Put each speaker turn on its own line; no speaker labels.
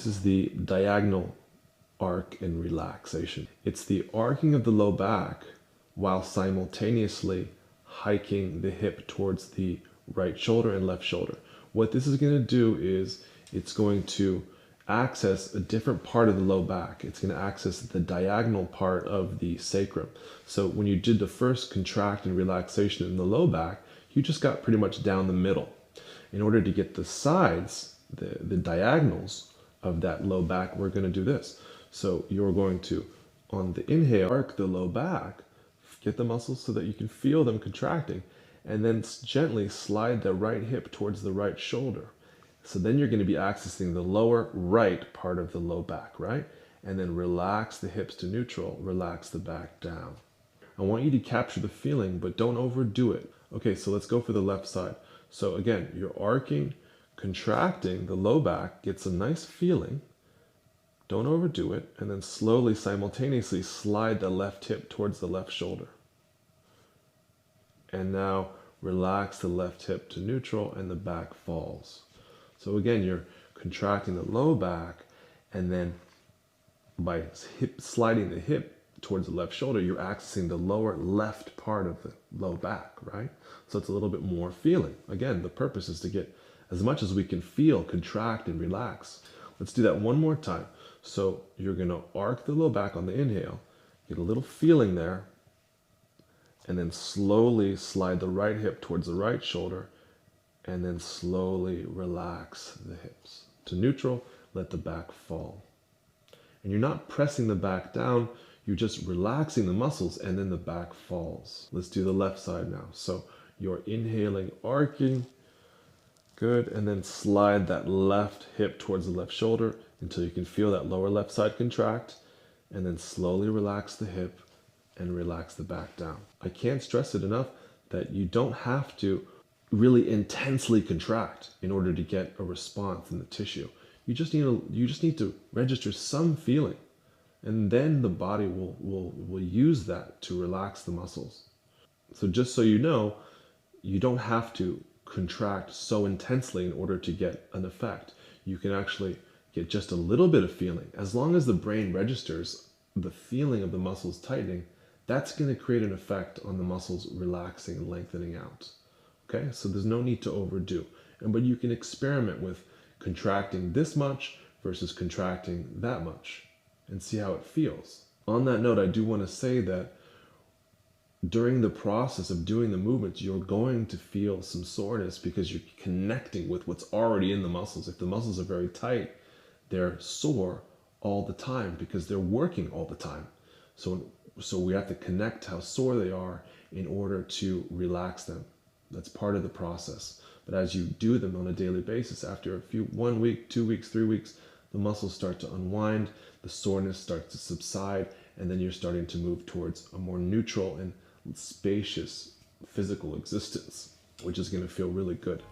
This is the diagonal arc and relaxation. It's the arcing of the low back while simultaneously hiking the hip towards the right shoulder and left shoulder. What this is going to do is it's going to access a different part of the low back. It's going to access the diagonal part of the sacrum. So when you did the first contract and relaxation in the low back, you just got pretty much down the middle. In order to get the sides, the diagonals of that low back, we're going to do this. So you're going to, on the inhale, arc the low back, get the muscles so that you can feel them contracting, and then gently slide the right hip towards the right shoulder. So then you're going to be accessing the lower right part of the low back, right? And then relax the hips to neutral, relax the back down. I want you to capture the feeling, but don't overdo it. Okay, so let's go for the left side. So again, you're arcing, contracting the low back, gets a nice feeling. Don't overdo it, and then slowly, simultaneously slide the left hip towards the left shoulder. And now relax the left hip to neutral and the back falls. So again, you're contracting the low back, and then by sliding the hip towards the left shoulder, you're accessing the lower left part of the low back, right? So it's a little bit more feeling. Again, the purpose is to get as much as we can feel, contract and relax. Let's do that one more time. So you're going to arc the low back on the inhale, get a little feeling there, and then slowly slide the right hip towards the right shoulder, and then slowly relax the hips to neutral, let the back fall. And you're not pressing the back down, you're just relaxing the muscles, and then the back falls. Let's do the left side now. So you're inhaling, arcing, good, and then slide that left hip towards the left shoulder until you can feel that lower left side contract, and then slowly relax the hip and relax the back down. I can't stress it enough that you don't have to really intensely contract in order to get a response in the tissue. You just need to register some feeling, and then the body will use that to relax the muscles. So just so you know, you don't have to contract so intensely in order to get an effect. You can actually get just a little bit of feeling. As long as the brain registers the feeling of the muscles tightening, that's going to create an effect on the muscles relaxing and lengthening out. Okay, so there's no need to overdo. But you can experiment with contracting this much versus contracting that much and see how it feels. On that note, I do want to say that during the process of doing the movements, you're going to feel some soreness because you're connecting with what's already in the muscles. If the muscles are very tight, they're sore all the time because they're working all the time. So we have to connect how sore they are in order to relax them. That's part of the process. But as you do them on a daily basis, after 1 week, 2 weeks, 3 weeks, the muscles start to unwind, the soreness starts to subside, and then you're starting to move towards a more neutral and spacious physical existence, which is going to feel really good.